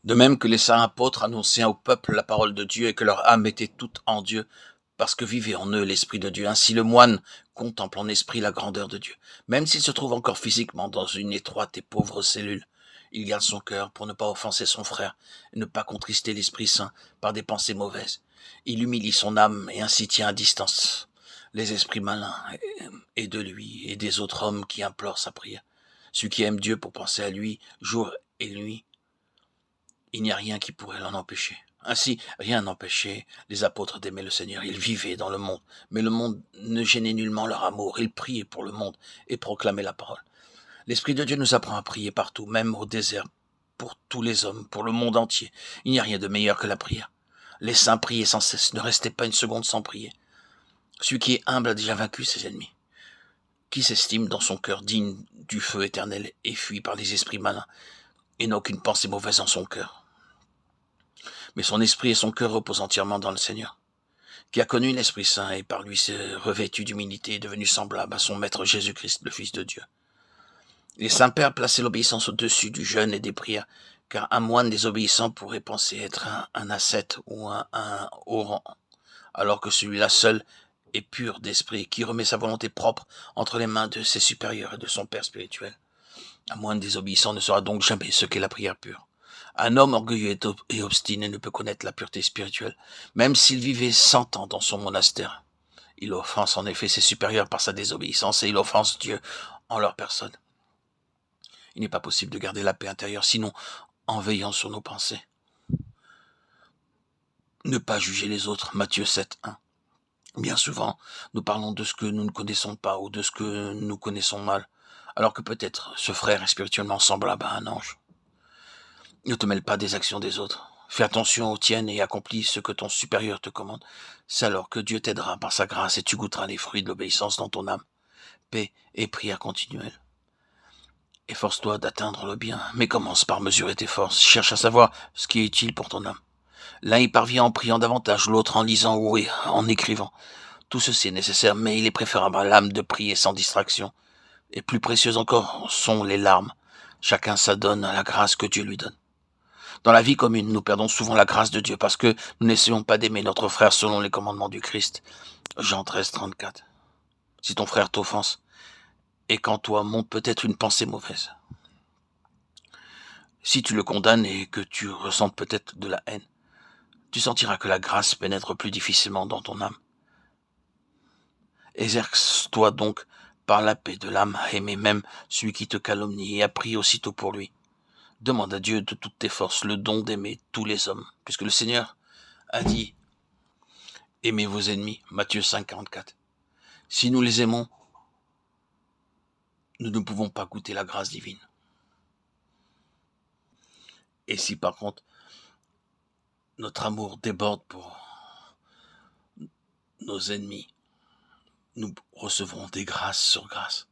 De même que les saints apôtres annonçaient au peuple la parole de Dieu et que leur âme était toute en Dieu, parce que vivait en eux l'Esprit de Dieu. Ainsi le moine contemple en esprit la grandeur de Dieu. Même s'il se trouve encore physiquement dans une étroite et pauvre cellule, il garde son cœur pour ne pas offenser son frère et ne pas contrister l'Esprit Saint par des pensées mauvaises. Il humilie son âme et ainsi tient à distance les esprits malins et de lui et des autres hommes qui implorent sa prière. Celui qui aime Dieu pour penser à lui jour et nuit, il n'y a rien qui pourrait l'en empêcher. Ainsi, rien n'empêchait les apôtres d'aimer le Seigneur. Ils vivaient dans le monde, mais le monde ne gênait nullement leur amour. Ils priaient pour le monde et proclamaient la parole. L'Esprit de Dieu nous apprend à prier partout, même au désert, pour tous les hommes, pour le monde entier. Il n'y a rien de meilleur que la prière. Les saints priaient sans cesse, ne restez pas une seconde sans prier. Celui qui est humble a déjà vaincu ses ennemis. Qui s'estime dans son cœur digne du feu éternel et fuit par les esprits malins et n'a aucune pensée mauvaise en son cœur. Mais son esprit et son cœur reposent entièrement dans le Seigneur, qui a connu l'Esprit Saint et par lui s'est revêtu d'humilité et devenu semblable à son Maître Jésus-Christ, le Fils de Dieu. Les saints pères plaçaient l'obéissance au-dessus du jeûne et des prières, car un moine désobéissant pourrait penser être un ascète ou un orant, alors que celui-là seul est pur d'esprit, qui remet sa volonté propre entre les mains de ses supérieurs et de son Père spirituel. Un moine désobéissant ne saura donc jamais ce qu'est la prière pure. Un homme orgueilleux et obstiné ne peut connaître la pureté spirituelle, même s'il vivait 100 ans dans son monastère. Il offense en effet ses supérieurs par sa désobéissance et il offense Dieu en leur personne. Il n'est pas possible de garder la paix intérieure, sinon en veillant sur nos pensées. Ne pas juger les autres, Matthieu 7:1. Bien souvent, nous parlons de ce que nous ne connaissons pas ou de ce que nous connaissons mal, alors que peut-être ce frère est spirituellement semblable à un ange. Ne te mêle pas des actions des autres. Fais attention aux tiennes et accomplis ce que ton supérieur te commande. C'est alors que Dieu t'aidera par sa grâce et tu goûteras les fruits de l'obéissance dans ton âme. Paix et prière continuelle. Efforce-toi d'atteindre le bien, mais commence par mesurer tes forces. Cherche à savoir ce qui est utile pour ton âme. L'un y parvient en priant davantage, l'autre en lisant ou en écrivant. Tout ceci est nécessaire, mais il est préférable à l'âme de prier sans distraction. Et plus précieuses encore sont les larmes. Chacun s'adonne à la grâce que Dieu lui donne. Dans la vie commune, nous perdons souvent la grâce de Dieu parce que nous n'essayons pas d'aimer notre frère selon les commandements du Christ. Jean 13:34. Si ton frère t'offense, et qu'en toi monte peut-être une pensée mauvaise, si tu le condamnes et que tu ressentes peut-être de la haine, tu sentiras que la grâce pénètre plus difficilement dans ton âme. Exerce-toi donc par la paix de l'âme à aimer même celui qui te calomnie et à prier aussitôt pour lui. Demande à Dieu de toutes tes forces le don d'aimer tous les hommes, puisque le Seigneur a dit « Aimez vos ennemis » Matthieu 5:44. Si nous les aimons, nous ne pouvons pas goûter la grâce divine. Et si par contre, notre amour déborde pour nos ennemis, nous recevrons des grâces sur grâce.